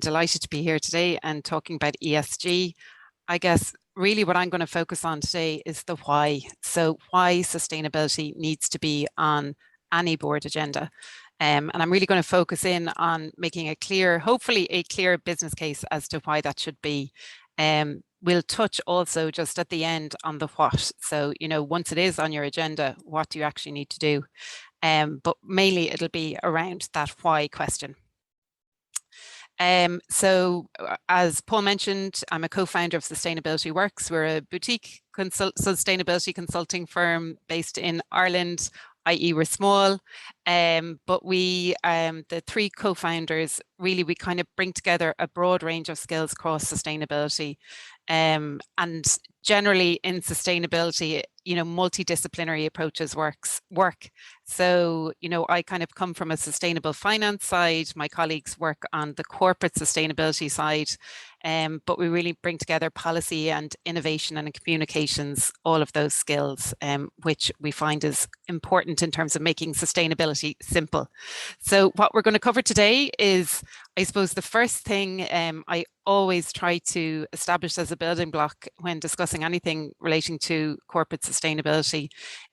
delighted to be here today and talking about ESG. I guess really what I'm going to focus on today is the why. So why sustainability needs to be on any board agenda. And I'm really going to focus in on making a clear, hopefully a clear business case as to why that should be. We'll touch also just at the end on the what. So, once it is on your agenda, what do you actually need to do? But mainly it'll be around that why question. As Paul mentioned, I'm a co-founder of Sustainability Works. We're a boutique sustainability consulting firm based in Ireland, i.e. we're small, but we, the three co-founders, really we kind of bring together a broad range of skills across sustainability. And generally in sustainability, multidisciplinary approaches work. So, I kind of come from a sustainable finance side. My colleagues work on the corporate sustainability side, but we really bring together policy and innovation and communications, all of those skills, which we find is important in terms of making sustainability simple. So what we're going to cover today is, I suppose, the first thing I always try to establish as a building block when discussing anything relating to corporate sustainability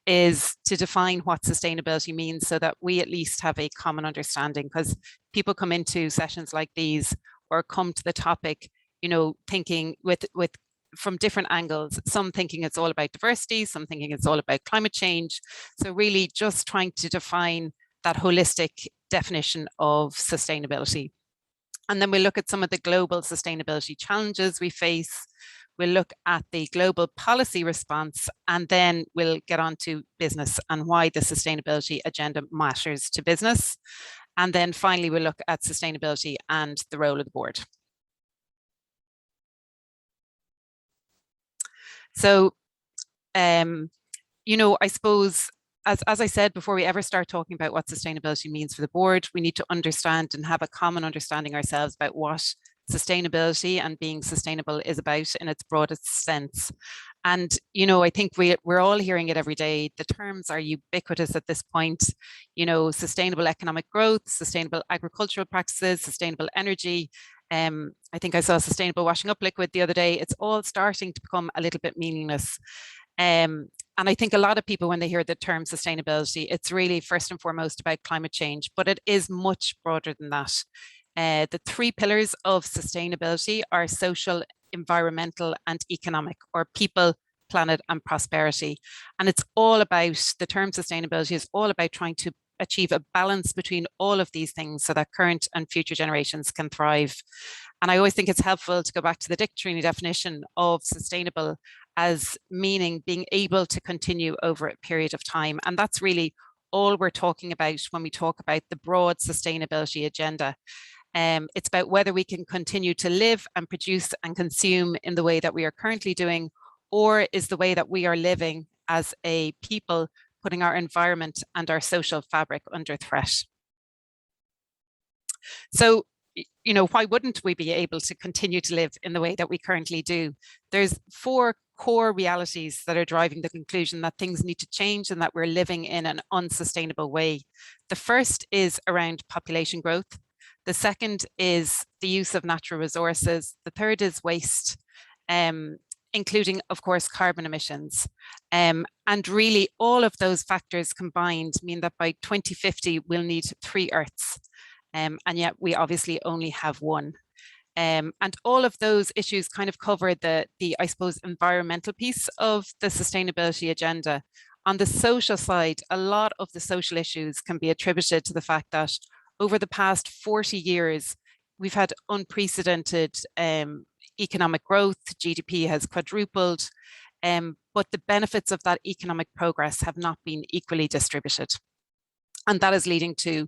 is to define what sustainability means so that we at least have a common understanding, because people come into sessions like these or come to the topic, thinking with from different angles, some thinking it's all about diversity, some thinking it's all about climate change. So really just trying to define that holistic definition of sustainability. And then we'll look at some of the global sustainability challenges we face. We'll look at the global policy response, and then we'll get on to business and why the sustainability agenda matters to business. And then finally, we'll look at sustainability and the role of the board. So, I suppose, as I said, before we ever start talking about what sustainability means for the board, we need to understand and have a common understanding ourselves about what sustainability and being sustainable is about in its broadest sense. And, I think we're all hearing it every day. The terms are ubiquitous at this point, sustainable economic growth, sustainable agricultural practices, sustainable energy. I think I saw sustainable washing up liquid the other day. It's all starting to become a little bit meaningless. And I think a lot of people, when they hear the term sustainability, it's really first and foremost about climate change, but it is much broader than that. The three pillars of sustainability are social, environmental, and economic, or people, planet, and prosperity. And it's all about, the term sustainability is all about trying to achieve a balance between all of these things so that current and future generations can thrive. And I always think it's helpful to go back to the dictionary definition of sustainable as meaning being able to continue over a period of time. And that's really all we're talking about when we talk about the broad sustainability agenda. It's about whether we can continue to live and produce and consume in the way that we are currently doing, or is the way that we are living as a people putting our environment and our social fabric under threat. So, why wouldn't we be able to continue to live in the way that we currently do? There's four core realities that are driving the conclusion that things need to change and that we're living in an unsustainable way. The first is around population growth. The second is the use of natural resources. The third is waste, including, of course, carbon emissions. And really all of those factors combined mean that by 2050, we'll need 3 Earths. And yet we obviously only have one. And all of those issues kind of cover the, I suppose, environmental piece of the sustainability agenda. On the social side, a lot of the social issues can be attributed to the fact that over the past 40 years, we've had unprecedented economic growth. GDP has quadrupled, but the benefits of that economic progress have not been equally distributed. And that is leading to,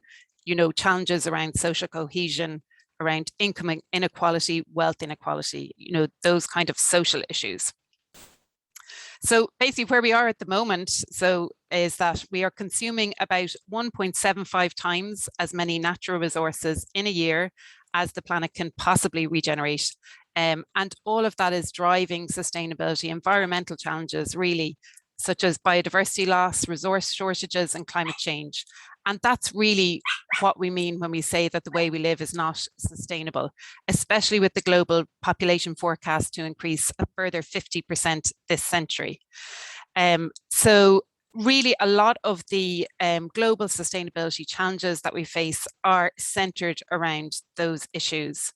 challenges around social cohesion, around income inequality, wealth inequality, those kind of social issues. So basically where we are at the moment, is that we are consuming about 1.75 times as many natural resources in a year as the planet can possibly regenerate. And all of that is driving sustainability, environmental challenges really, such as biodiversity loss, resource shortages, and climate change. And that's really what we mean when we say that the way we live is not sustainable, especially with the global population forecast to increase a further 50% this century. So really a lot of the global sustainability challenges that we face are centered around those issues.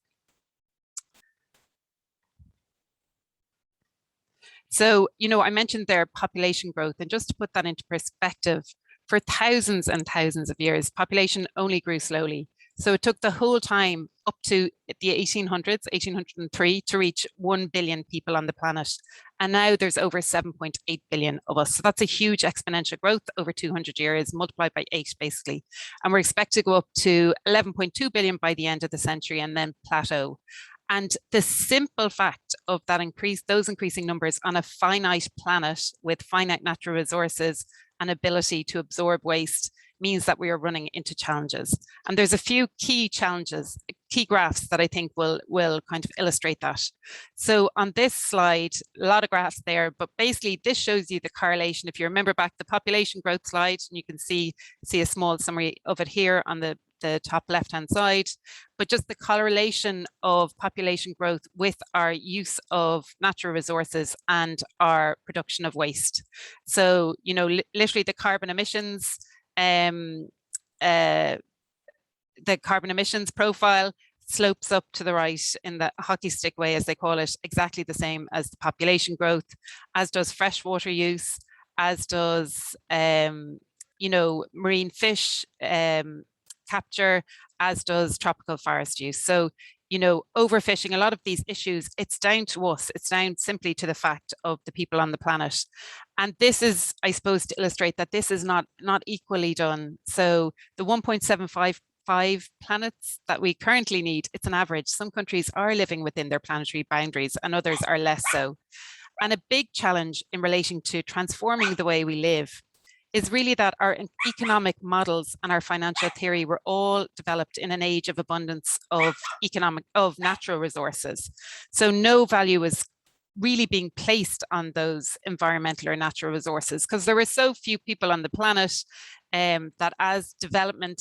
So, I mentioned their population growth, and just to put that into perspective, for thousands and thousands of years, population only grew slowly. So it took the whole time up to the 1800s, 1803, to reach 1 billion people on the planet. And now there's over 7.8 billion of us. So that's a huge exponential growth over 200 years, multiplied by 8, basically. And we're expected to go up to 11.2 billion by the end of the century and then plateau. And the simple fact of those increasing numbers on a finite planet with finite natural resources and ability to absorb waste means that we are running into challenges. And there's a few key challenges, key graphs that I think will kind of illustrate that. So on this slide, a lot of graphs there, but basically this shows you the correlation. If you remember back the population growth slide, and you can see a small summary of it here on the top left-hand side, but just the correlation of population growth with our use of natural resources and our production of waste. So, literally the carbon emissions, the carbon emissions profile slopes up to the right in the hockey stick way, as they call it, exactly the same as the population growth, as does freshwater use, as does, marine fish capture, as does tropical forest use. So, overfishing, a lot of these issues, it's down to us. It's down simply to the fact of the people on the planet. And this is, I suppose, to illustrate that this is not equally done. So the 1.755 planets that we currently need, it's an average. Some countries are living within their planetary boundaries and others are less so. And a big challenge in relation to transforming the way we live is really that our economic models and our financial theory were all developed in an age of abundance of natural resources. So no value is really being placed on those environmental or natural resources because there were so few people on the planet that as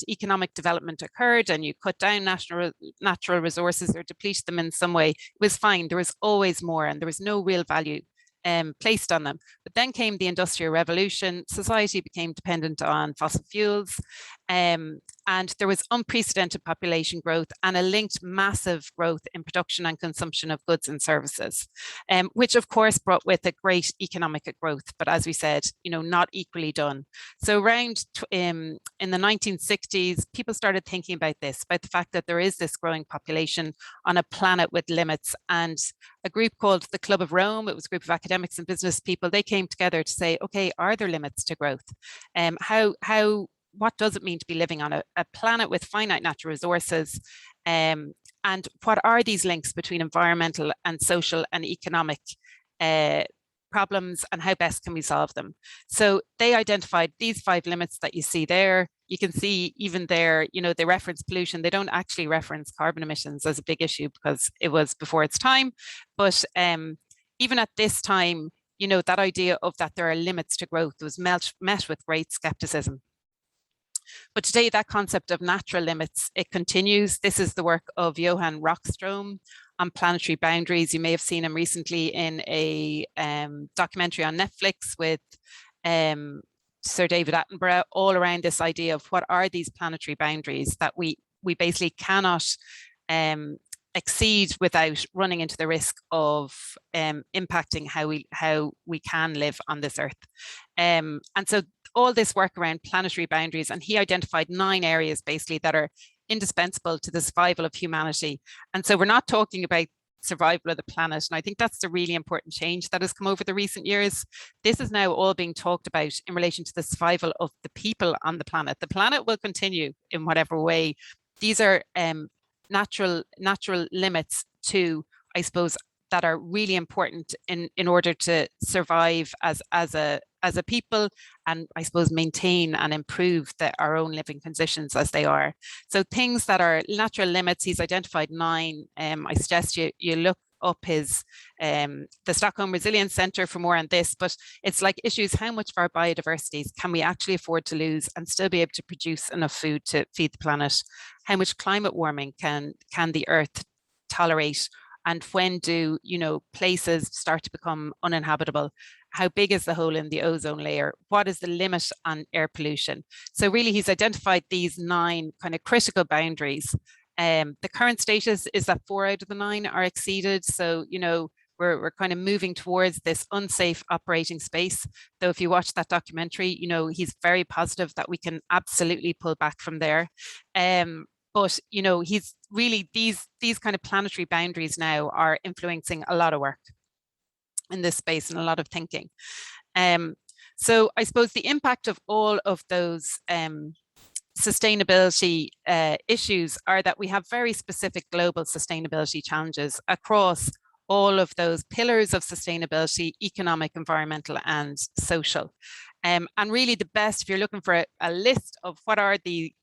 economic development occurred and you cut down natural resources or deplete them in some way, it was fine. There was always more and there was no real value placed on them. But then came the Industrial Revolution, society became dependent on fossil fuels, and there was unprecedented population growth and a linked massive growth in production and consumption of goods and services, which of course brought with it great economic growth, but as we said, not equally done. So around in the 1960s, people started thinking about the fact that there is this growing population on a planet with limits, and a group called the Club of Rome, it was a group of academics and business people, they came together to say, okay, are there limits to growth? What does it mean to be living on a planet with finite natural resources? And what are these links between environmental and social and economic problems, and how best can we solve them? So they identified these 5 limits that you see there. You can see even there, they reference pollution. They don't actually reference carbon emissions as a big issue because it was before its time. But even at this time, that idea of that there are limits to growth was met with great skepticism. But today, that concept of natural limits, it continues. This is the work of Johan Rockström on planetary boundaries. You may have seen him recently in a documentary on Netflix with Sir David Attenborough, all around this idea of what are these planetary boundaries that we basically cannot exceed without running into the risk of impacting how we can live on this earth. And so all this work around planetary boundaries, and he identified 9 areas basically that are indispensable to the survival of humanity. And so we're not talking about survival of the planet. And I think that's the really important change that has come over the recent years. This is now all being talked about in relation to the survival of the people on the planet. The planet will continue in whatever way. These are natural limits to, I suppose, that are really important in order to survive as a people, and I suppose maintain and improve our own living conditions as they are. So things that are natural limits, he's identified 9. I suggest you look up his the Stockholm Resilience Centre for more on this, but it's like issues: how much of our biodiversity can we actually afford to lose and still be able to produce enough food to feed the planet? How much climate warming can the Earth tolerate? And when do, places start to become uninhabitable? How big is the hole in the ozone layer? What is the limit on air pollution? So really, he's identified these 9 kind of critical boundaries. The current status is that 4 out of the 9 are exceeded. So, we're kind of moving towards this unsafe operating space. Though if you watch that documentary, he's very positive that we can absolutely pull back from there. But he's really, these kind of planetary boundaries now are influencing a lot of work in this space and a lot of thinking. So I suppose the impact of all of those sustainability issues are that we have very specific global sustainability challenges across all of those pillars of sustainability: economic, environmental, and social. And really the best, if you're looking for a list of what are the,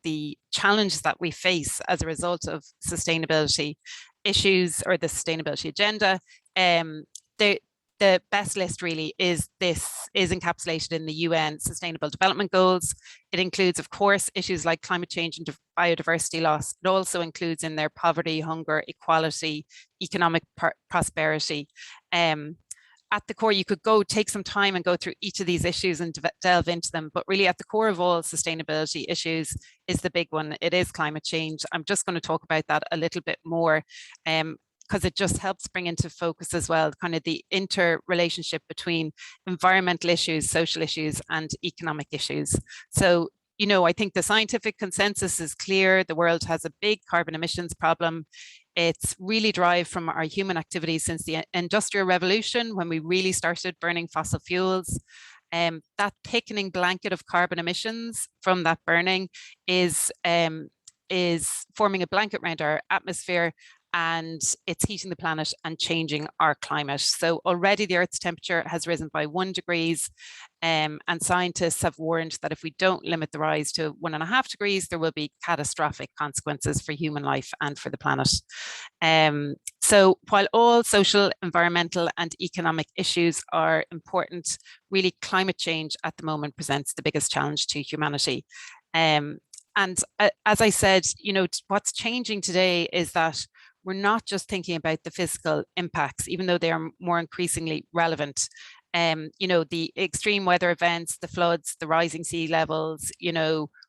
the challenges that we face as a result of sustainability issues or the sustainability agenda, the best list really is encapsulated in the UN Sustainable Development Goals. It includes, of course, issues like climate change and biodiversity loss. It also includes in there poverty, hunger, equality, economic prosperity. At the core, you could take some time and go through each of these issues and delve into them. But really at the core of all sustainability issues is the big one. It is climate change. I'm just going to talk about that a little bit more, because it just helps bring into focus as well kind of the interrelationship between environmental issues, social issues, and economic issues. So, I think the scientific consensus is clear. The world has a big carbon emissions problem. It's really derived from our human activities since the Industrial Revolution, when we really started burning fossil fuels. That thickening blanket of carbon emissions from that burning is forming a blanket around our atmosphere, and it's heating the planet and changing our climate. So already the Earth's temperature has risen by 1 degree, and scientists have warned that if we don't limit the rise to 1.5 degrees, there will be catastrophic consequences for human life and for the planet. So while all social, environmental, and economic issues are important, really climate change at the moment presents the biggest challenge to humanity. And as I said, what's changing today is that we're not just thinking about the physical impacts, even though they are more increasingly relevant. The extreme weather events, the floods, the rising sea levels,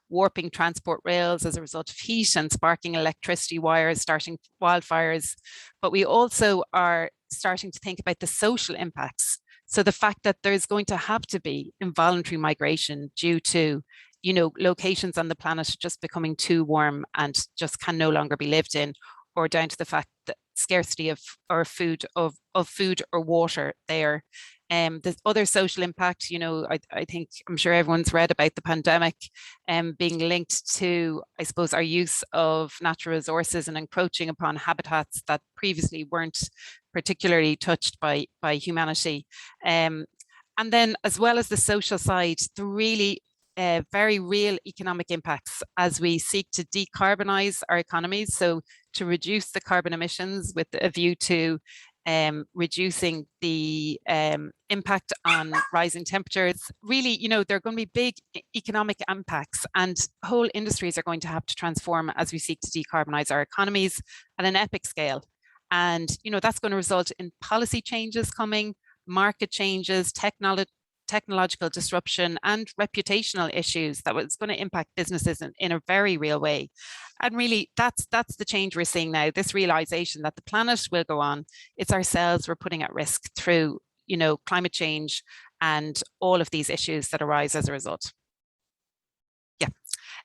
warping transport rails as a result of heat and sparking electricity wires, starting wildfires. But we also are starting to think about the social impacts. So the fact that there's going to have to be involuntary migration due to locations on the planet just becoming too warm and just can no longer be lived in, or down to the fact that scarcity of food or water there. The other social impact, I think, I'm sure everyone's read about the pandemic being linked to, I suppose, our use of natural resources and encroaching upon habitats that previously weren't particularly touched by humanity. And then, as well as the social side, the really very real economic impacts as we seek to decarbonize our economies. So to reduce the carbon emissions with a view to reducing the impact on rising temperatures. Really, there are going to be big economic impacts, and whole industries are going to have to transform as we seek to decarbonize our economies at an epic scale. And, that's going to result in policy changes coming, market changes, technological disruption, and reputational issues that was going to impact businesses in a very real way. And really, that's the change we're seeing now, this realization that the planet will go on. It's ourselves we're putting at risk through, climate change and all of these issues that arise as a result. Yeah.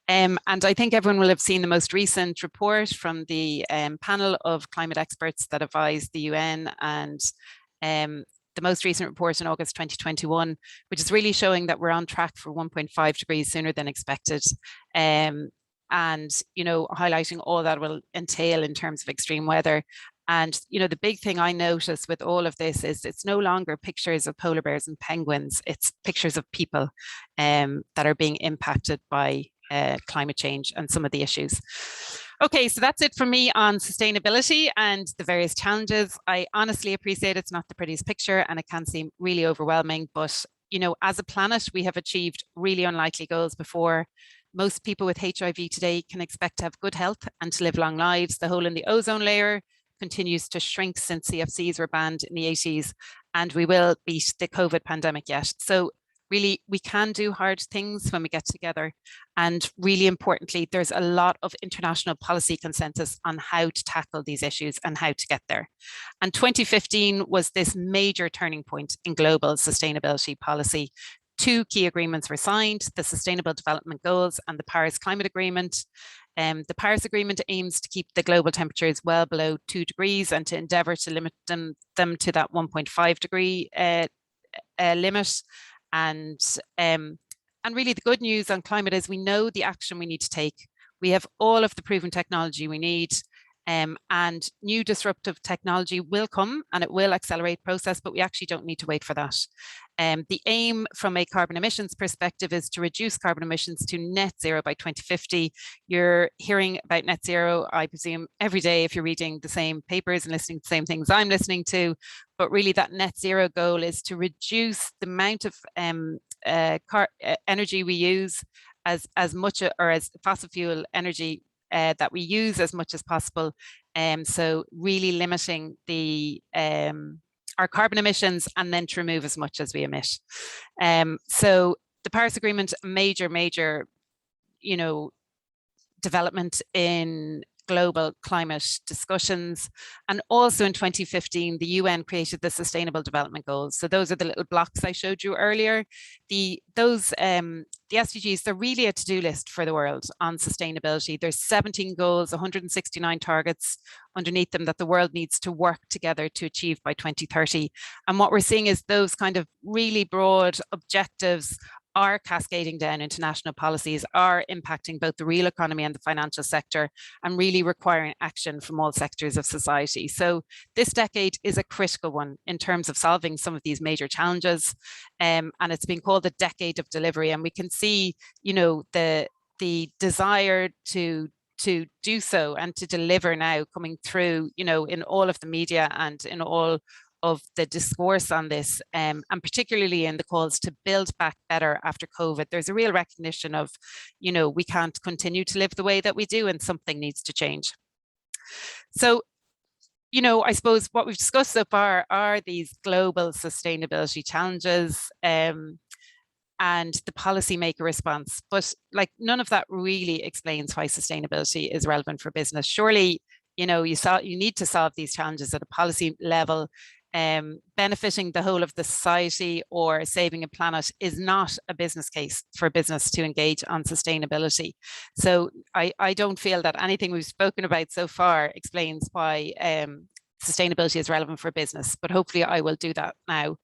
And I think everyone will have seen the most recent report from the panel of climate experts that advised the UN, and the most recent report in August 2021, which is really showing that we're on track for 1.5 degrees sooner than expected. And, highlighting all that will entail in terms of extreme weather. And, the big thing I notice with all of this is it's no longer pictures of polar bears and penguins, it's pictures of people that are being impacted by climate change and some of the issues. Okay, so that's it for me on sustainability and the various challenges. I honestly appreciate it's not the prettiest picture and it can seem really overwhelming, but as a planet, we have achieved really unlikely goals before. Most people with HIV today can expect to have good health and to live long lives. The hole in the ozone layer continues to shrink since CFCs were banned in the 80s, and we will beat the COVID pandemic yet. So really, we can do hard things when we get together. And really importantly, there's a lot of international policy consensus on how to tackle these issues and how to get there. And 2015 was this major turning point in global sustainability policy. Two key agreements were signed, the Sustainable Development Goals and the Paris Climate Agreement. The Paris Agreement aims to keep the global temperatures well below 2 degrees and to endeavour to limit them to that 1.5 degree limit. And really the good news on climate is we know the action we need to take. We have all of the proven technology we need, and new disruptive technology will come and it will accelerate process, but we actually don't need to wait for that. The aim from a carbon emissions perspective is to reduce carbon emissions to net zero by 2050. You're hearing about net zero, I presume, every day if you're reading the same papers and listening to the same things I'm listening to. But really that net zero goal is to reduce the amount of energy we use as much, or as fossil fuel energy that we use as much as possible. So really limiting the our carbon emissions and then to remove as much as we emit. So the Paris Agreement, major, development in global climate discussions. And also in 2015, the UN created the Sustainable Development Goals. So those are the little blocks I showed you earlier. The SDGs, they're really a to-do list for the world on sustainability. There's 17 goals, 169 targets underneath them that the world needs to work together to achieve by 2030. And what we're seeing is those kind of really broad objectives are cascading down into national policies, are impacting both the real economy and the financial sector, and really requiring action from all sectors of society. So this decade is a critical one in terms of solving some of these major challenges. And it's been called the decade of delivery. And we can see, the desire to do so and to deliver now coming through, in all of the media and in all of the discourse on this, and particularly in the calls to build back better after COVID. There's a real recognition of, we can't continue to live the way that we do and something needs to change. So, I suppose what we've discussed so far are these global sustainability challenges and the policymaker response. But none of that really explains why sustainability is relevant for business. Surely, you need to solve these challenges at a policy level. Benefiting the whole of the society or saving a planet is not a business case for business to engage on sustainability. So I don't feel that anything we've spoken about so far explains why sustainability is relevant for business, but hopefully I will do that now.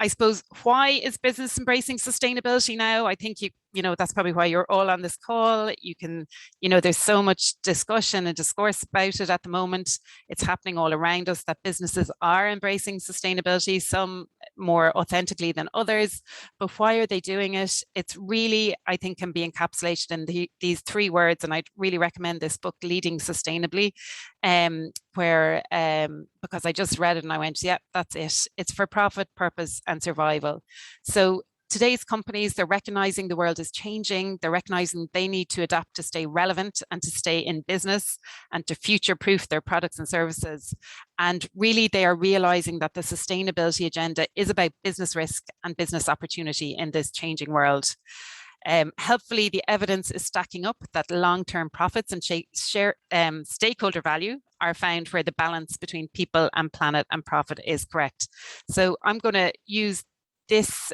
I suppose, why is business embracing sustainability now? I think that's probably why you're all on this call. You can, there's so much discussion and discourse about it at the moment. It's happening all around us that businesses are embracing sustainability, some more authentically than others. But why are they doing it? It's really, I think, can be encapsulated in these three words. And I'd really recommend this book, Leading Sustainably, where, because I just read it and I went, yeah, that's it. It's for profit, purpose, and survival. So today's companies, they're recognizing the world is changing. They're recognizing they need to adapt to stay relevant and to stay in business and to future-proof their products and services. And really, they are realizing that the sustainability agenda is about business risk and business opportunity in this changing world. Helpfully, the evidence is stacking up that long-term profits and stakeholder value are found where the balance between people and planet and profit is correct. So I'm going to use this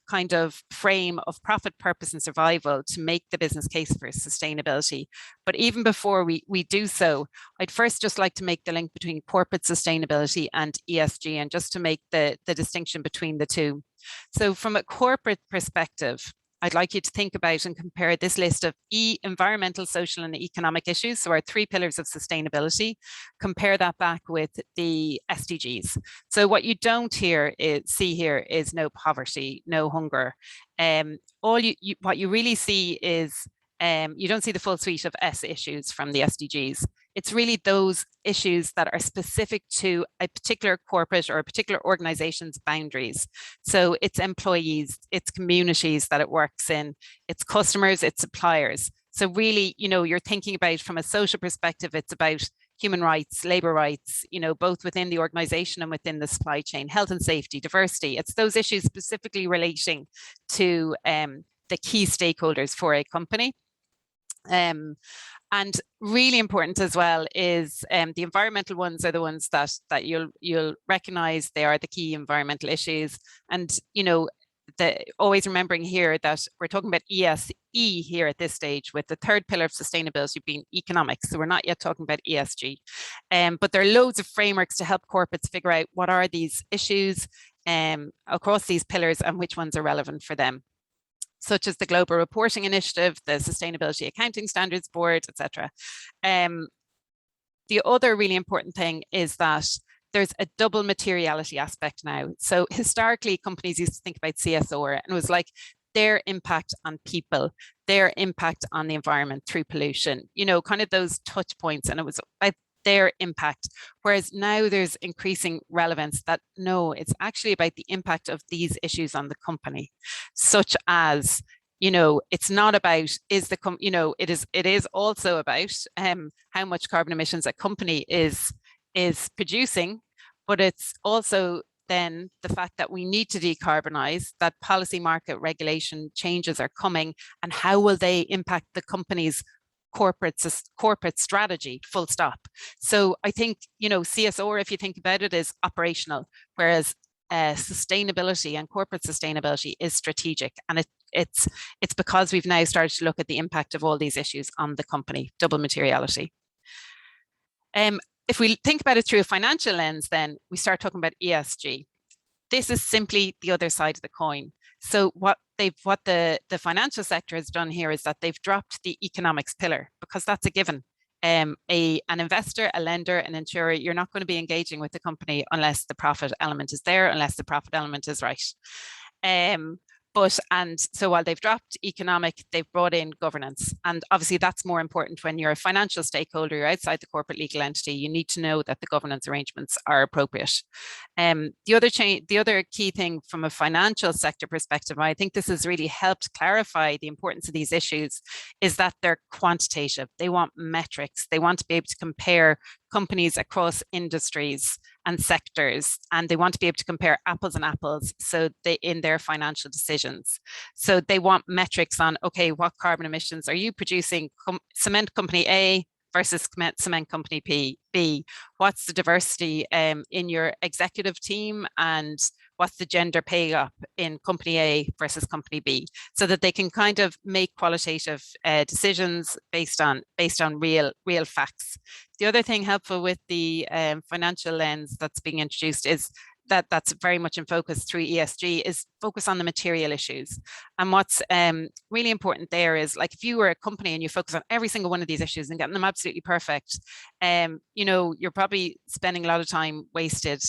kind of frame of profit, purpose, and survival to make the business case for sustainability. But even before we do so, I'd first just like to make the link between corporate sustainability and ESG, and just to make the distinction between the two. So from a corporate perspective, I'd like you to think about and compare this list of environmental, social, and economic issues, so our three pillars of sustainability. Compare that back with the SDGs. So what you don't see here is no poverty, no hunger. What you really see is You don't see the full suite of S issues from the SDGs. It's really those issues that are specific to a particular corporate or a particular organization's boundaries. So it's employees, it's communities that it works in, it's customers, it's suppliers. So really, you're thinking about from a social perspective, it's about human rights, labor rights, both within the organization and within the supply chain, health and safety, diversity. It's those issues specifically relating to the key stakeholders for a company. And really important as well is the environmental ones are the ones that you'll recognize. They are the key environmental issues. And always remembering here that we're talking about ESE here at this stage, with the third pillar of sustainability being economics. So we're not yet talking about ESG. But there are loads of frameworks to help corporates figure out what are these issues across these pillars and which ones are relevant for them, such as the Global Reporting Initiative, the Sustainability Accounting Standards Board, etc. The other really important thing is that there's a double materiality aspect now. So historically, companies used to think about CSR, and it was like their impact on people, their impact on the environment through pollution, kind of those touch points, and it was about their impact. Whereas now there's increasing relevance that no, it's actually about the impact of these issues on the company, such as, it's not about it is also about how much carbon emissions a company is producing, but it's also then the fact that we need to decarbonize, that policy market regulation changes are coming, and how will they impact the company's corporate strategy, full stop. So I think, CSR, if you think about it, is operational, whereas sustainability and corporate sustainability is strategic. And it's because we've now started to look at the impact of all these issues on the company, double materiality. If we think about it through a financial lens, then we start talking about ESG. This is simply the other side of the coin. So what the financial sector has done here is that they've dropped the economics pillar, because that's a given. An investor, a lender, an insurer, you're not going to be engaging with the company unless the profit element is there, unless the profit element is right. And so while they've dropped economic, they've brought in governance. And obviously that's more important when you're a financial stakeholder, you're outside the corporate legal entity, you need to know that the governance arrangements are appropriate. The other key thing from a financial sector perspective, I think this has really helped clarify the importance of these issues, is that they're quantitative. They want metrics. They want to be able to compare companies across industries and sectors, and they want to be able to compare apples and apples in their financial decisions. So they want metrics on, okay, what carbon emissions are you producing? Cement company A versus cement company B. What's the diversity in your executive team, and what's the gender pay gap in company A versus company B, so that they can kind of make qualitative decisions based on real facts. The other thing helpful with the financial lens that's being introduced is that's very much in focus through ESG, is focus on the material issues. And what's really important there is, like, if you were a company and you focus on every single one of these issues and getting them absolutely perfect, you're probably spending a lot of time wasted.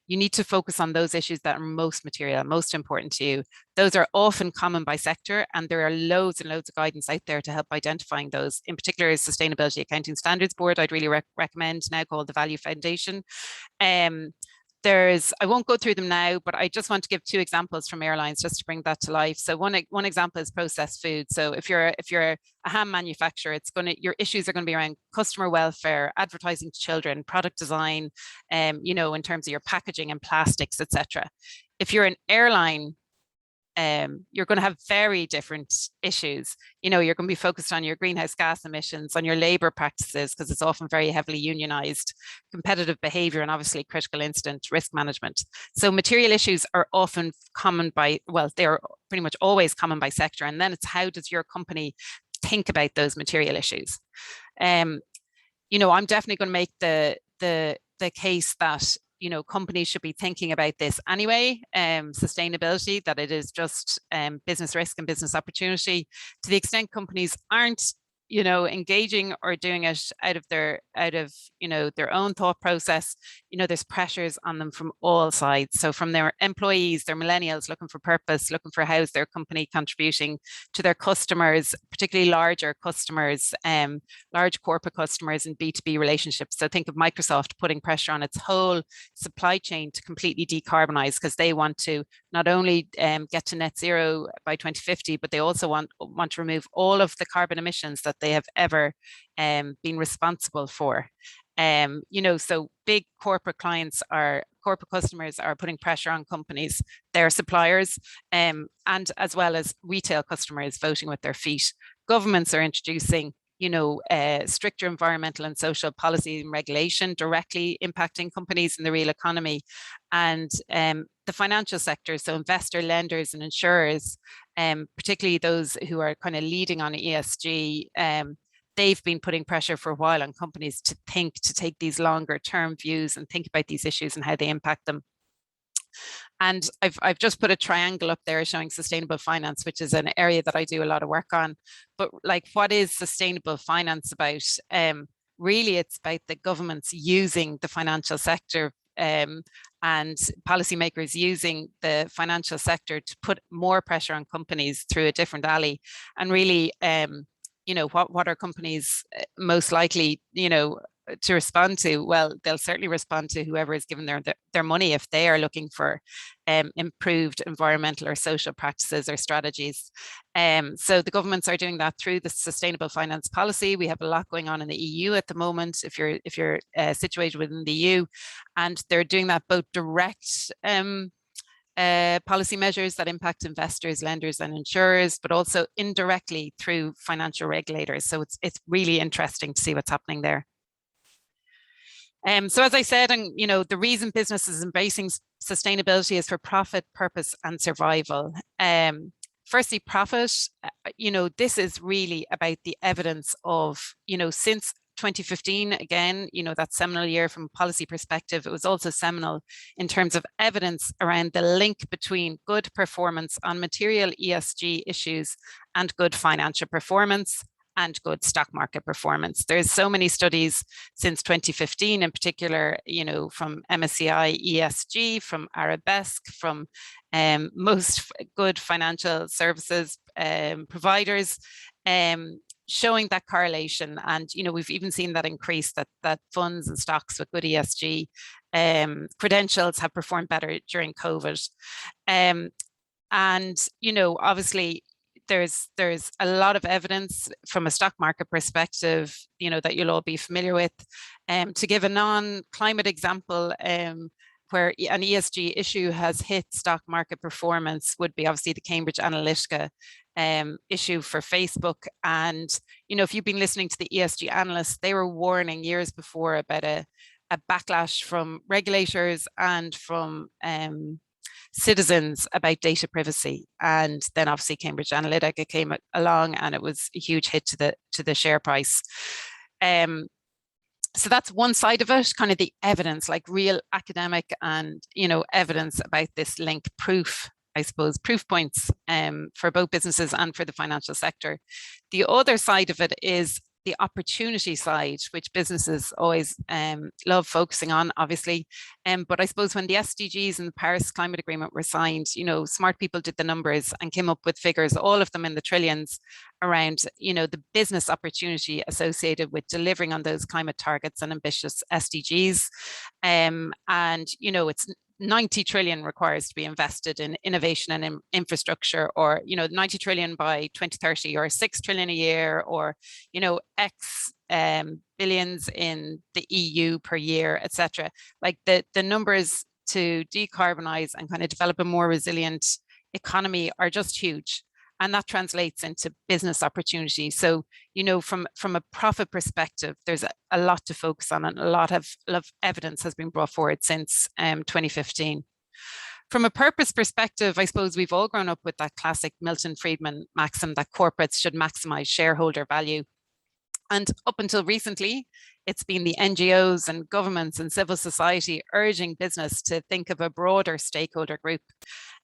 You need to focus on those issues that are most material, most important to you. Those are often common by sector, and there are loads and loads of guidance out there to help identifying those. In particular, Sustainability Accounting Standards Board, I'd really recommend, now called the Value Foundation. I won't go through them now, but I just want to give two examples from airlines just to bring that to life. So one example is processed food. So if you're a ham manufacturer, your issues are going to be around customer welfare, advertising to children, product design, in terms of your packaging and plastics, etc. If you're an airline, you're going to have very different issues. You're going to be focused on your greenhouse gas emissions, on your labor practices, because it's often very heavily unionized, competitive behavior, and obviously critical incident risk management. So material issues are often they're pretty much always common by sector. And then it's, how does your company think about those material issues? I'm definitely going to make the case that companies should be thinking about this anyway, sustainability, that it is just business risk and business opportunity. To the extent companies aren't engaging or doing it out of their their own thought process, there's pressures on them from all sides. So from their employees, their millennials looking for purpose, looking for how's their company contributing to their customers, particularly larger customers, large corporate customers in B2B relationships. So think of Microsoft putting pressure on its whole supply chain to completely decarbonize, because they want to not only get to net zero by 2050, but they also want to remove all of the carbon emissions that they have ever been responsible for. So big corporate customers are putting pressure on companies, their suppliers, and as well as retail customers voting with their feet. Governments are introducing stricter environmental and social policy and regulation directly impacting companies in the real economy. And the financial sector, so investor, lenders, and insurers, particularly those who are kind of leading on ESG, they've been putting pressure for a while on companies to take these longer term views and think about these issues and how they impact them. And I've just put a triangle up there showing sustainable finance, which is an area that I do a lot of work on. But like, what is sustainable finance about? Really, it's about the governments using the financial sector and policymakers using the financial sector to put more pressure on companies through a different alley. And really, what are companies most likely, to respond to? Well, they'll certainly respond to whoever is giving their money if they are looking for improved environmental or social practices or strategies. So the governments are doing that through the sustainable finance policy. We have a lot going on in the EU at the moment, if you're situated within the EU, and they're doing that both direct policy measures that impact investors, lenders, and insurers, but also indirectly through financial regulators. So it's really interesting to see what's happening there. So as I said, and the reason businesses embracing sustainability is for profit, purpose, and survival. Firstly, profit. This is really about the evidence of since 2015, again, that seminal year from a policy perspective. It was also seminal in terms of evidence around the link between good performance on material ESG issues and good financial performance and good stock market performance. There's so many studies since 2015, in particular, from MSCI ESG, from Arabesque, from most good financial services providers, showing that correlation. And we've even seen that increase, that funds and stocks with good ESG credentials have performed better during COVID. And obviously, there's a lot of evidence from a stock market perspective, that you'll all be familiar with. To give a non-climate example, where an ESG issue has hit stock market performance would be obviously the Cambridge Analytica issue for Facebook. And, if you've been listening to the ESG analysts, they were warning years before about a backlash from regulators and from citizens about data privacy. And then obviously Cambridge Analytica came along, and it was a huge hit to the share price. So that's one side of it, kind of the evidence, like real academic and evidence about this link, proof points for both businesses and for the financial sector. The other side of it is the opportunity side, which businesses always love focusing on, obviously. But I suppose when the SDGs and the Paris Climate Agreement were signed, smart people did the numbers and came up with figures, all of them in the trillions, around, the business opportunity associated with delivering on those climate targets and ambitious SDGs. And, it's 90 trillion requires to be invested in innovation and in infrastructure, or 90 trillion by 2030, or 6 trillion a year, or X billions in the EU per year, etc. Like the numbers to decarbonize and kind of develop a more resilient economy are just huge. And that translates into business opportunities. So, from a profit perspective, there's a lot to focus on, and a lot of evidence has been brought forward since 2015. From a purpose perspective, I suppose we've all grown up with that classic Milton Friedman maxim that corporates should maximize shareholder value. And up until recently, it's been the NGOs and governments and civil society urging business to think of a broader stakeholder group.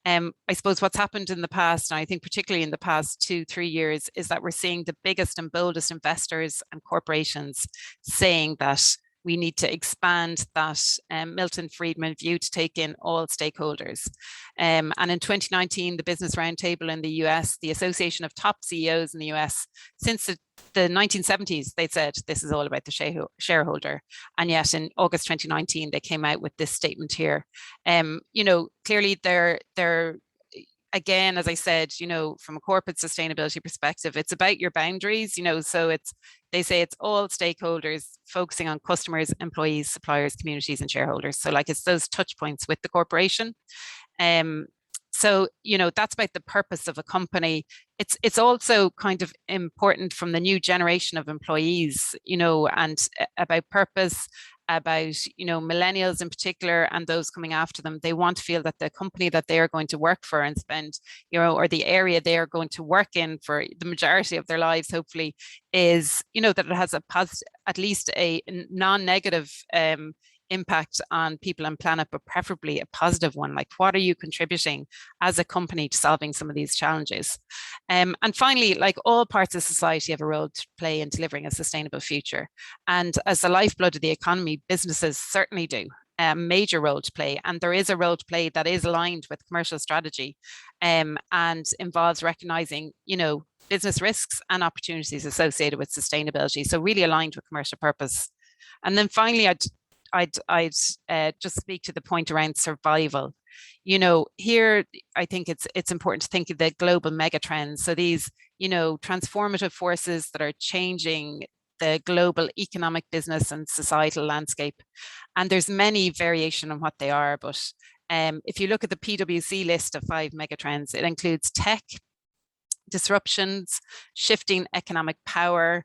I suppose what's happened in the past, and I think particularly in the past 2, 3 years, is that we're seeing the biggest and boldest investors and corporations saying that we need to expand that Milton Friedman view to take in all stakeholders. And in 2019, the Business Roundtable in the US, the Association of Top CEOs in the US, since the 1970s, they said this is all about the shareholder. And yet in August 2019, they came out with this statement here. Clearly they're again, as I said, from a corporate sustainability perspective, it's about your boundaries, so they say it's all stakeholders focusing on customers, employees, suppliers, communities, and shareholders. So like it's those touch points with the corporation. So, that's about the purpose of a company. It's also kind of important from the new generation of employees, and about purpose, about, millennials in particular, and those coming after them. They want to feel that the company that they are going to work for and spend, or the area they are going to work in for the majority of their lives, hopefully, is, that it has a positive, at least a non-negative impact on people and planet, but preferably a positive one. Like, what are you contributing as a company to solving some of these challenges? And finally, like all parts of society have a role to play in delivering a sustainable future. And as the lifeblood of the economy, businesses certainly do a major role to play. And there is a role to play that is aligned with commercial strategy, and involves recognizing, business risks and opportunities associated with sustainability. So really aligned with commercial purpose. And then finally, I'd just speak to the point around survival. Here I think it's important to think of the global megatrends. So these, transformative forces that are changing the global economic, business, and societal landscape. And there's many variation on what they are, but if you look at the PwC list of 5 megatrends, it includes tech, disruptions, shifting economic power,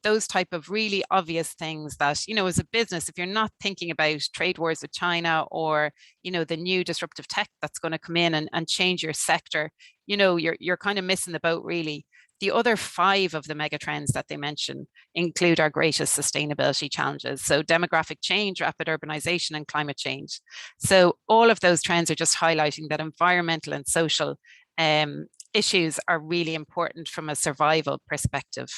those type of really obvious things that, as a business, if you're not thinking about trade wars with China or, the new disruptive tech that's going to come in and change your sector, you're kind of missing the boat, really. The other 5 of the megatrends that they mention include our greatest sustainability challenges. So demographic change, rapid urbanization, and climate change. So all of those trends are just highlighting that environmental and social issues are really important from a survival perspective.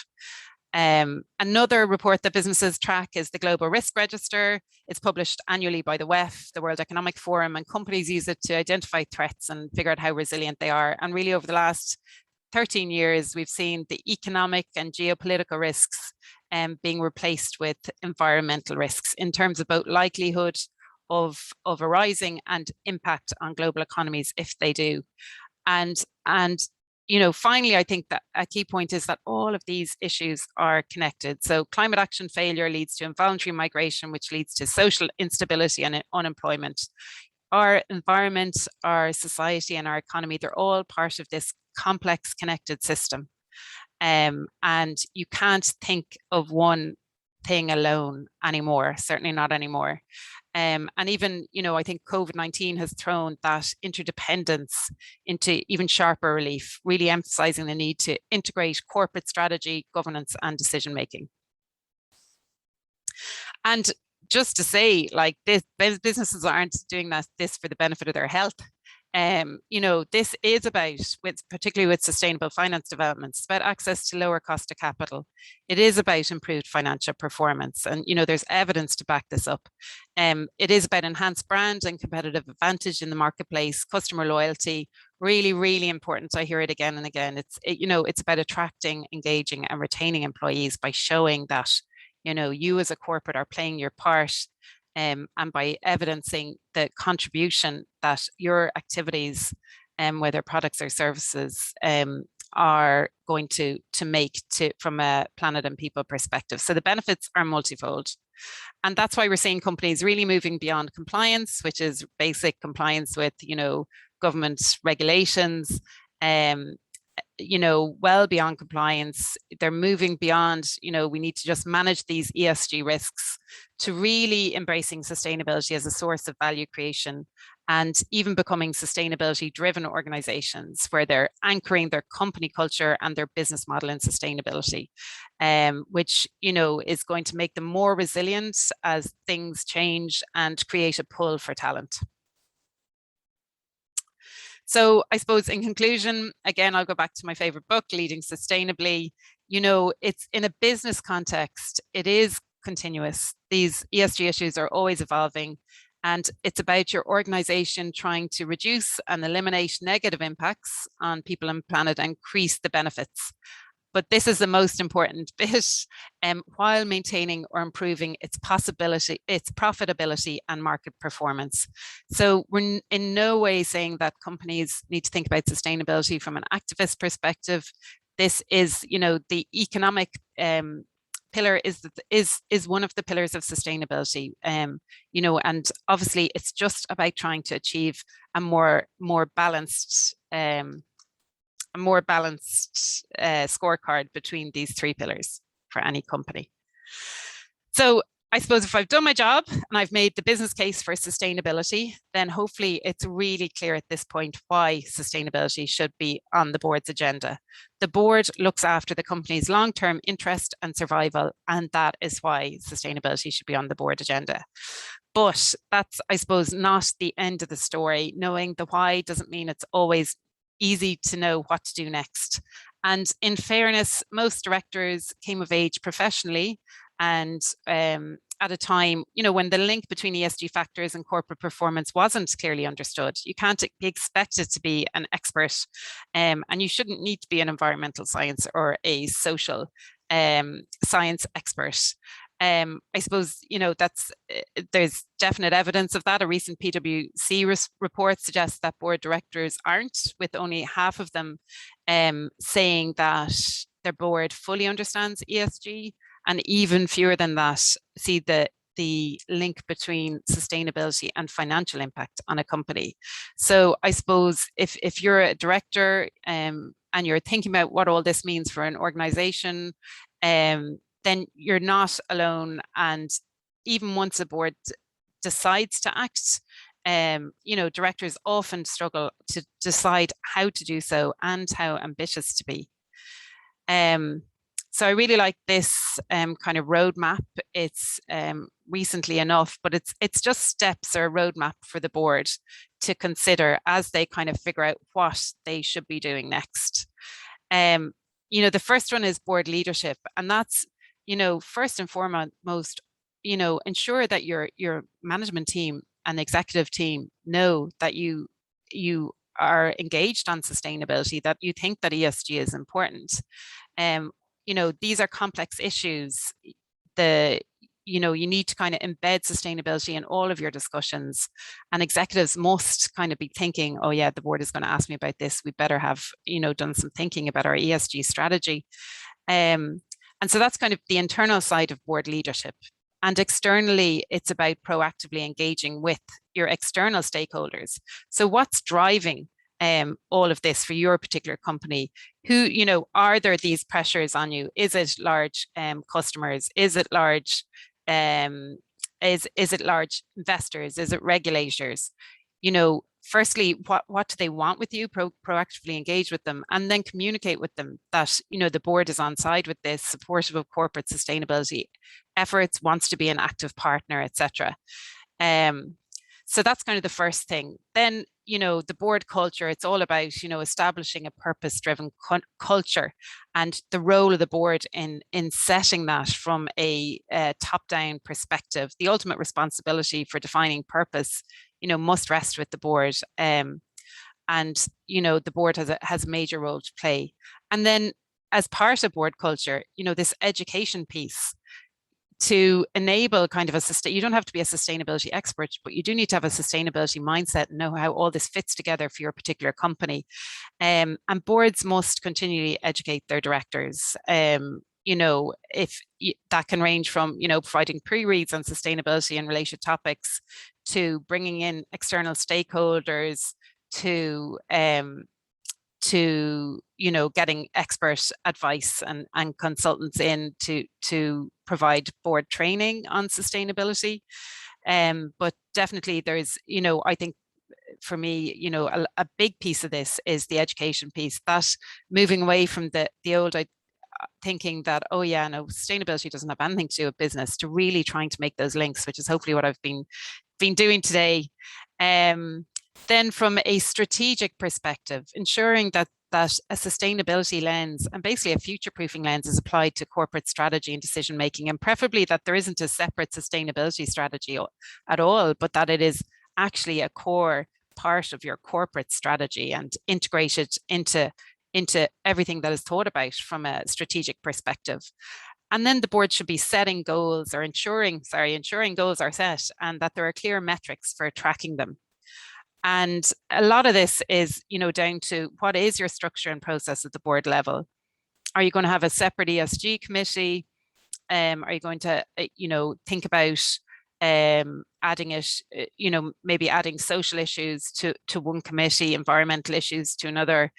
Another report that businesses track is the Global Risk Register. It's published annually by the WEF, the World Economic Forum, and companies use it to identify threats and figure out how resilient they are. And really, over the last 13 years, we've seen the economic and geopolitical risks being replaced with environmental risks in terms of both likelihood of arising and impact on global economies if they do. And finally, I think that a key point is that all of these issues are connected. So climate action failure leads to involuntary migration, which leads to social instability and unemployment. Our environment, our society, and our economy, they're all part of this complex connected system. And you can't think of one thing alone anymore, certainly not anymore. And even, I think COVID-19 has thrown that interdependence into even sharper relief, really emphasizing the need to integrate corporate strategy, governance, and decision making. And just to say, like, businesses aren't doing this for the benefit of their health. This is about, particularly with sustainable finance developments, about access to lower cost of capital. It is about improved financial performance. And, there's evidence to back this up. It is about enhanced brand and competitive advantage in the marketplace, customer loyalty, really, really important. I hear it again and again. It's about attracting, engaging, and retaining employees by showing that, you as a corporate are playing your part. And by evidencing the contribution that your activities, whether products or services, are going to make from a planet and people perspective. So the benefits are multifold. And that's why we're seeing companies really moving beyond compliance, which is basic compliance with, government regulations, well beyond compliance. They're moving beyond, we need to just manage these ESG risks to really embracing sustainability as a source of value creation, and even becoming sustainability driven organizations where they're anchoring their company culture and their business model in sustainability, which, is going to make them more resilient as things change and create a pull for talent. So I suppose in conclusion, again, I'll go back to my favorite book, Leading Sustainably. It's in a business context, it is continuous. These ESG issues are always evolving, and it's about your organization trying to reduce and eliminate negative impacts on people and planet and increase the benefits. But this is the most important bit, while maintaining or improving its profitability and market performance. So we're in no way saying that companies need to think about sustainability from an activist perspective. This is, the economic pillar is one of the pillars of sustainability. And obviously it's just about trying to achieve a more balanced scorecard between these three pillars for any company. So I suppose if I've done my job and I've made the business case for sustainability, then hopefully it's really clear at this point why sustainability should be on the board's agenda. The board looks after the company's long-term interest and survival, and that is why sustainability should be on the board agenda. But that's, I suppose, not the end of the story. Knowing the why doesn't mean it's always easy to know what to do next. And in fairness, most directors came of age professionally and at a time, when the link between ESG factors and corporate performance wasn't clearly understood. You can't be expected to be an expert, and you shouldn't need to be an environmental science or a social science expert. I suppose, there's definite evidence of that. A recent PwC report suggests that board directors aren't, with only half of them saying that their board fully understands ESG, and even fewer than that see the link between sustainability and financial impact on a company. So I suppose if you're a director and you're thinking about what all this means for an organization, then you're not alone. And even once a board decides to act, directors often struggle to decide how to do so and how ambitious to be. So I really like this kind of roadmap. It's recently enough, but it's just steps or a roadmap for the board to consider as they kind of figure out what they should be doing next. The first one is board leadership, and that's, first and foremost, ensure that your management team and executive team know that you are engaged on sustainability, that you think that ESG is important. These are complex issues. You need to kind of embed sustainability in all of your discussions, and executives must kind of be thinking, oh yeah, the board is going to ask me about this. We better have, done some thinking about our ESG strategy. And so that's kind of the internal side of board leadership. And externally, it's about proactively engaging with your external stakeholders. So what's driving all of this for your particular company? Who, are there these pressures on you? Is it large customers? Is it large is it large investors? Is it regulators? Firstly, what do they want with you? Proactively engage with them, and then communicate with them that, the board is on side with this, supportive of corporate sustainability efforts, wants to be an active partner, etc. So that's kind of the first thing. Then, the board culture, it's all about, establishing a purpose-driven culture, and the role of the board in setting that from a top-down perspective. The ultimate responsibility for defining purpose, must rest with the board. And, the board has a major role to play. And then as part of board culture, this education piece, to enable kind of you don't have to be a sustainability expert, but you do need to have a sustainability mindset and know how all this fits together for your particular company. And boards must continually educate their directors. If that can range from, providing pre-reads on sustainability and related topics, to bringing in external stakeholders, to getting expert advice and consultants in to provide board training on sustainability. But definitely there's, I think for me, a big piece of this is the education piece, that moving away from the old thinking that, oh yeah, no, sustainability doesn't have anything to do with business, to really trying to make those links, which is hopefully what I've been doing today. Then from a strategic perspective, ensuring that a sustainability lens and basically a future-proofing lens is applied to corporate strategy and decision making, and preferably that there isn't a separate sustainability strategy at all, but that it is actually a core part of your corporate strategy and integrated into everything that is thought about from a strategic perspective. And then the board should be setting goals or ensuring goals are set and that there are clear metrics for tracking them. And a lot of this is, down to what is your structure and process at the board level? Are you going to have a separate ESG committee? Are you going to, think about adding it, maybe adding social issues to one committee, environmental issues to another,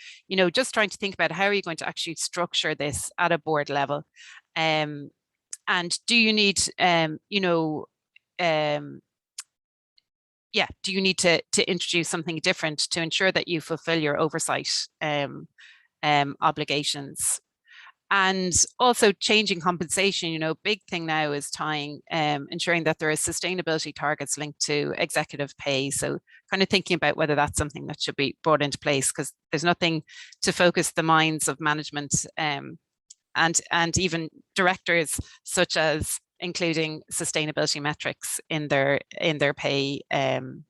just trying to think about how are you going to actually structure this at a board level. And do you need, do you need to introduce something different to ensure that you fulfill your oversight obligations? And also changing compensation, big thing now is tying, ensuring that there are sustainability targets linked to executive pay. So kind of thinking about whether that's something that should be brought into place, because there's nothing to focus the minds of management and even directors, such as including sustainability metrics in their pay, in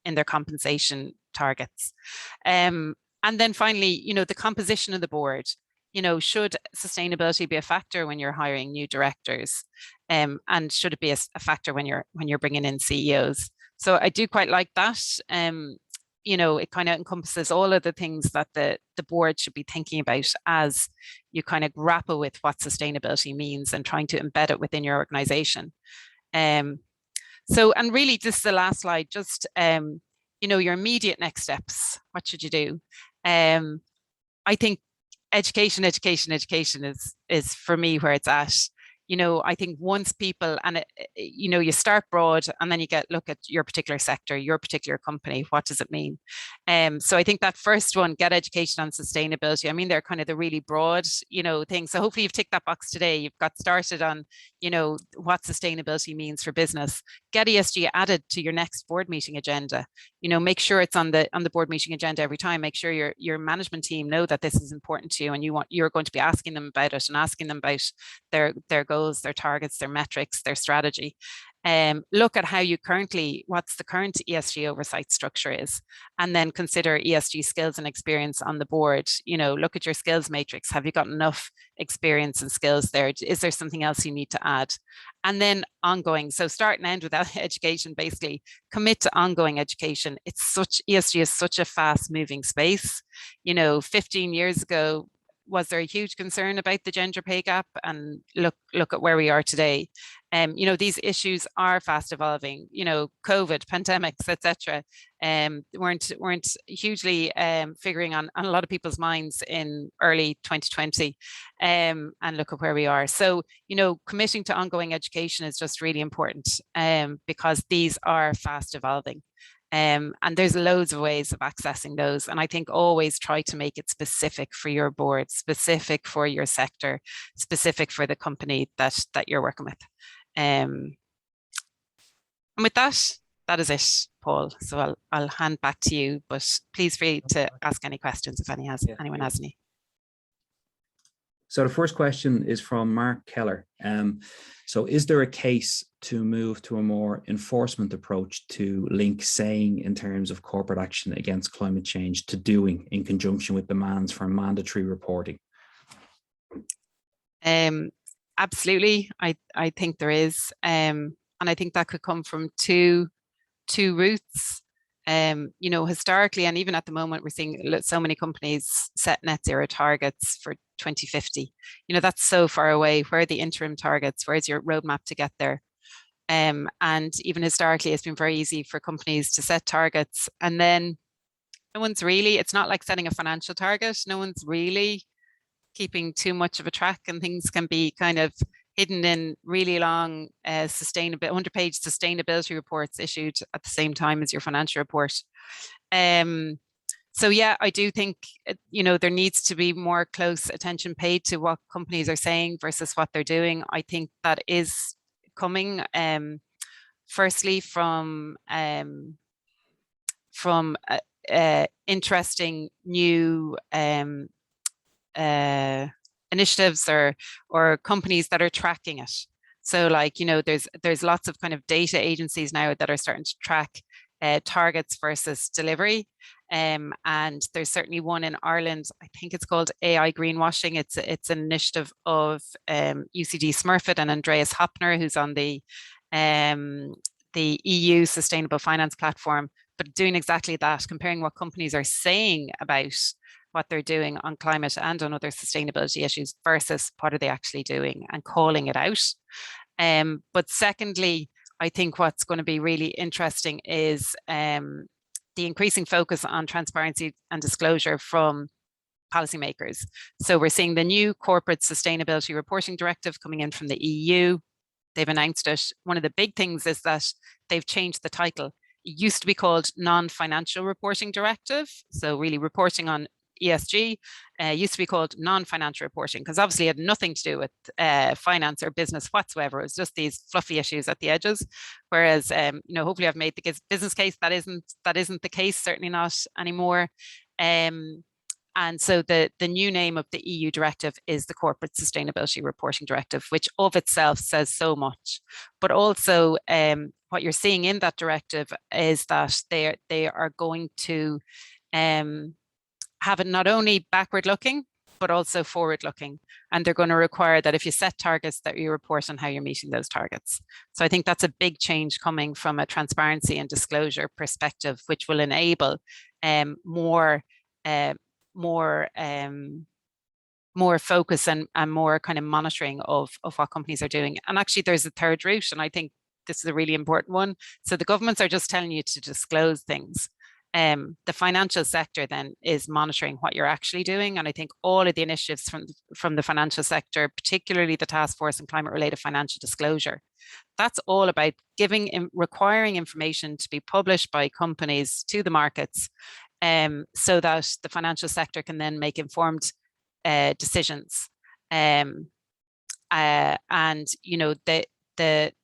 their compensation targets. And then finally, the composition of the board. Should sustainability be a factor when you're hiring new directors, and should it be a factor when you're bringing in CEOs? So I do quite like that. It kind of encompasses all of the things that the board should be thinking about as you kind of grapple with what sustainability means and trying to embed it within your organization. And really, this is the last slide. Just your immediate next steps. What should you do? I think education is for me where it's at. I think once people, and you start broad and then you look at your particular sector, your particular company, what does it mean? So I think that first one, get education on sustainability. I mean, they're kind of the really broad, things. So hopefully you've ticked that box today. You've got started on, what sustainability means for business. Get ESG added to your next board meeting agenda. Make sure it's on the board meeting agenda every time. Make sure your management team know that this is important to you, and you're going to be asking them about it and asking them about their goals, their targets, their metrics, their strategy. Look at what's the current ESG oversight structure is, and then consider ESG skills and experience on the board. Look at your skills matrix. Have you got enough experience and skills there? Is there something else you need to add? And then ongoing. So start and end with education, basically. Commit to ongoing education. ESG is such a fast moving space. 15 years ago, was there a huge concern about the gender pay gap? And look at where we are today. These issues are fast evolving. COVID, pandemics, etc. weren't hugely figuring on a lot of people's minds in early 2020. And look at where we are. So committing to ongoing education is just really important, because these are fast evolving. And there's loads of ways of accessing those. And I think always try to make it specific for your board, specific for your sector, specific for the company that you're working with. And with that is it, Paul. So I'll hand back to you, but please feel free to ask any questions if anyone has any. So the first question is from Mark Keller. So is there a case to move to a more enforcement approach to link saying in terms of corporate action against climate change to doing in conjunction with demands for mandatory reporting? Absolutely. I think there is. And I think that could come from two routes. Historically, and even at the moment, we're seeing so many companies set net zero targets for 2050. That's so far away. Where are the interim targets? Where's your roadmap to get there? And even historically, it's been very easy for companies to set targets, and then it's not like setting a financial target. No one's really keeping too much of a track, and things can be kind of hidden in really long 100-page sustainability reports issued at the same time as your financial report. So yeah, I do think there needs to be more close attention paid to what companies are saying versus what they're doing. I think that is coming firstly from interesting new initiatives or companies that are tracking it. So like, there's lots of kind of data agencies now that are starting to track targets versus delivery. And there's certainly one in Ireland, I think it's called AI Greenwashing. It's an initiative of UCD Smurfit and Andreas Hoppner, who's on the EU Sustainable Finance Platform, but doing exactly that, comparing what companies are saying about what they're doing on climate and on other sustainability issues versus what are they actually doing, and calling it out. But secondly, I think what's going to be really interesting is the increasing focus on transparency and disclosure from policymakers. So we're seeing the new Corporate Sustainability Reporting Directive coming in from the EU. They've announced it. One of the big things is that they've changed the title. It used to be called Non-Financial Reporting Directive, so really reporting on ESG. Used to be called non-financial reporting because obviously it had nothing to do with finance or business whatsoever. It was just these fluffy issues at the edges. Whereas, hopefully I've made the business case that isn't the case. Certainly not anymore. And so the new name of the EU directive is the Corporate Sustainability Reporting Directive, which of itself says so much. But also what you're seeing in that directive is that they are going to have it not only backward looking, but also forward looking. And they're going to require that if you set targets, that you report on how you're meeting those targets. So I think that's a big change coming from a transparency and disclosure perspective, which will enable more focus and more kind of monitoring of what companies are doing. And actually there's a third route, and I think this is a really important one. So the governments are just telling you to disclose things. The financial sector then is monitoring what you're actually doing. And I think all of the initiatives from the financial sector, particularly the Task Force on Climate Related Financial Disclosure, that's all about requiring information to be published by companies to the markets, so that the financial sector can then make informed decisions. And the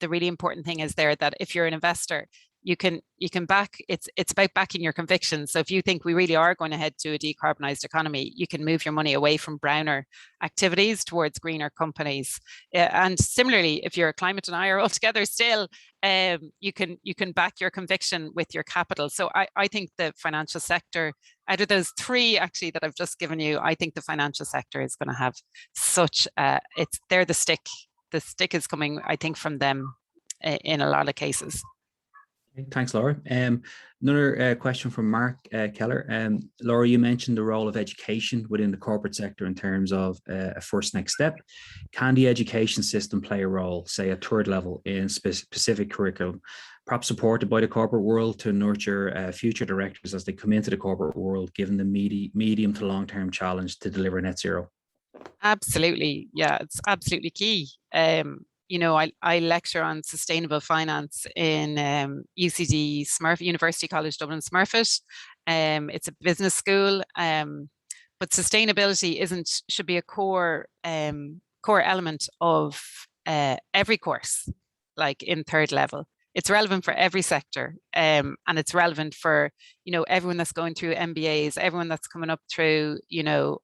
really important thing is there that if you're an investor, you can back it's about backing your convictions. So if you think we really are going to head to a decarbonized economy, you can move your money away from browner activities towards greener companies. And similarly, if you're a climate denier altogether, still you can back your conviction with your capital. So I think the financial sector, out of those three actually that I've just given you, I think the financial sector is going to have such they're the stick. The stick is coming, I think, from them in a lot of cases. Thanks, Laura. Another question from Mark Keller. Laura, you mentioned the role of education within the corporate sector in terms of a first next step. Can the education system play a role, say at third level, in specific curriculum, perhaps supported by the corporate world to nurture future directors as they come into the corporate world, given the medium to long-term challenge to deliver net zero? Absolutely. Yeah, it's absolutely key. I lecture on sustainable finance in UCD Smurfit, University College Dublin Smurfit. It's a business school, but sustainability should be a core element of every course, like in third level. It's relevant for every sector, and it's relevant for everyone that's going through MBAs, everyone that's coming up through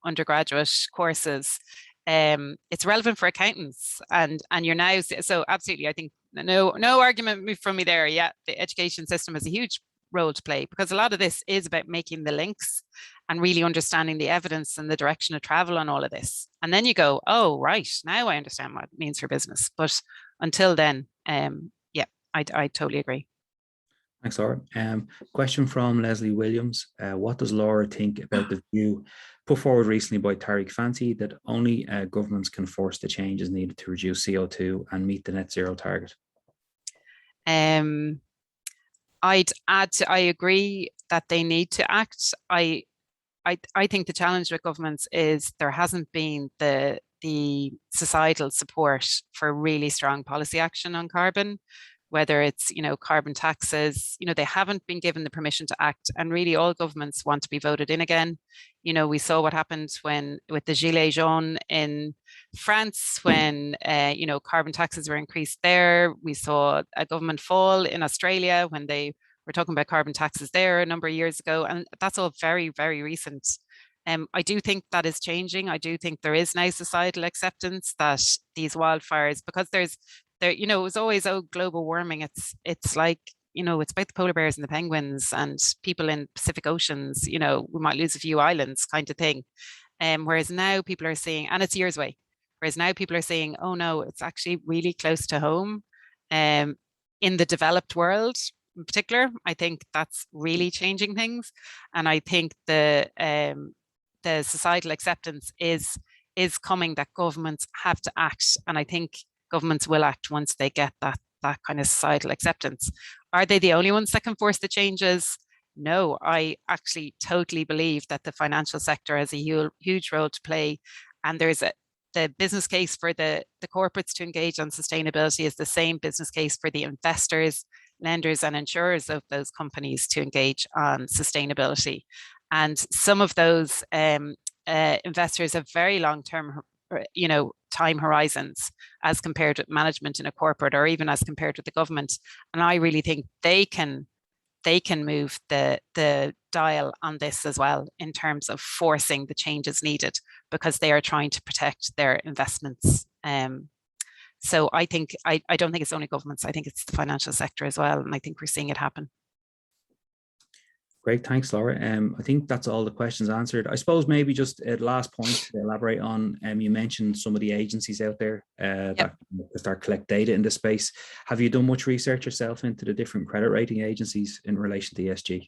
undergraduate courses. It's relevant for accountants, and you're now, so absolutely, I think no argument from me there. Yeah, the education system has a huge role to play, because a lot of this is about making the links and really understanding the evidence and the direction of travel on all of this. And then you go, oh, right, now I understand what it means for business. But until then, I totally agree. Thanks, Laura. Question from Leslie Williams. What does Laura think about the view put forward recently by Tariq Fancy that only governments can force the changes needed to reduce CO2 and meet the net zero target? I'd add to, I agree that they need to act. I think the challenge with governments is there hasn't been the societal support for really strong policy action on carbon. Whether it's, carbon taxes, they haven't been given the permission to act, and really all governments want to be voted in again. We saw what happened with the Gilets jaunes in France, when, carbon taxes were increased there. We saw a government fall in Australia when they We're talking about carbon taxes there a number of years ago, and that's all very, very recent. I do think that is changing. I do think there is now societal acceptance that these wildfires, because it was always, oh, global warming. It's like, it's about the polar bears and the penguins and people in Pacific Oceans. We might lose a few islands, kind of thing. Whereas now people are seeing, and it's years away. Whereas now people are saying, oh no, it's actually really close to home. In the developed world, in particular, I think that's really changing things, and I think the societal acceptance is coming that governments have to act, and I think governments will act once they get that kind of societal acceptance. Are they the only ones that can force the changes? No, I actually totally believe that the financial sector has a huge role to play, and the business case for the corporates to engage on sustainability is the same business case for the investors, lenders, and insurers of those companies to engage on sustainability. And some of those investors have very long-term, time horizons as compared with management in a corporate, or even as compared with the government. And I really think they can move the dial on this as well, in terms of forcing the changes needed, because they are trying to protect their investments. So I don't think it's only governments. I think it's the financial sector as well, and I think we're seeing it happen. Great, thanks, Laura. I think that's all the questions answered. I suppose maybe just a last point to elaborate on. You mentioned some of the agencies out there that start collect data in this space. Have you done much research yourself into the different credit rating agencies in relation to ESG?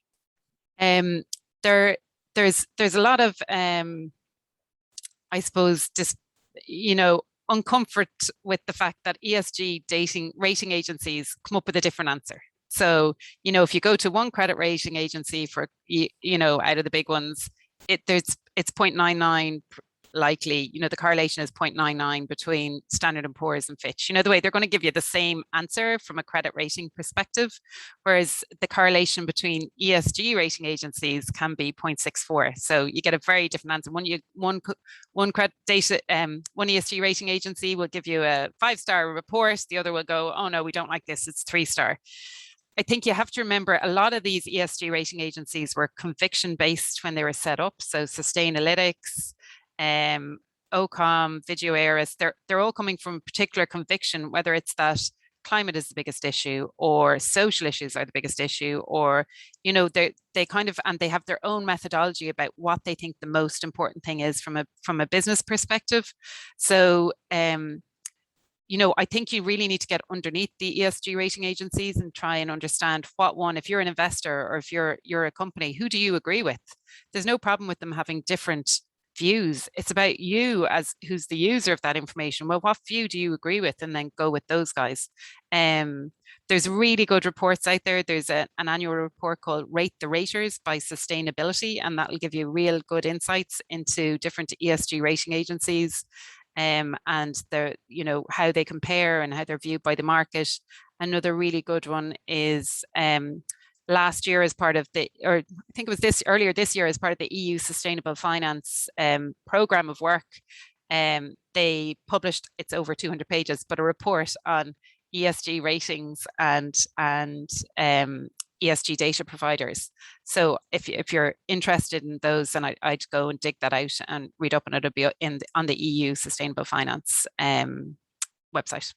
There's a lot of I suppose just uncomfort with the fact that ESG rating agencies come up with a different answer. So, if you go to one credit rating agency for, out of the big ones, it's 0.99 likely, the correlation is 0.99 between Standard & Poor's and Fitch. The way they're going to give you the same answer from a credit rating perspective, whereas the correlation between ESG rating agencies can be 0.64. So you get a very different answer. One ESG rating agency will give you a 5-star report. The other will go, oh no, we don't like this, it's 3-star. I think you have to remember a lot of these ESG rating agencies were conviction based when they were set up. So Sustainalytics, OCOM, Vigeo Eiris, they're all coming from a particular conviction, whether it's that climate is the biggest issue, or social issues are the biggest issue, or they kind of, and they have their own methodology about what they think the most important thing is from a business perspective. So I think you really need to get underneath the ESG rating agencies and try and understand what one, if you're an investor or if you're a company, who do you agree with? There's no problem with them having different views. It's about you as who's the user of that information. Well, what view do you agree with? And then go with those guys. There's really good reports out there. There's an annual report called Rate the Raters by Sustainability, and that will give you real good insights into different ESG rating agencies. And how they compare and how they're viewed by the market. Another really good one is last year, as part of I think it was earlier this year, as part of the EU Sustainable Finance program of work, they published, it's over 200 pages, but a report on ESG ratings and ESG data providers. So if you're interested in those, then I'd go and dig that out and read up on it. It'll be on the EU Sustainable Finance website.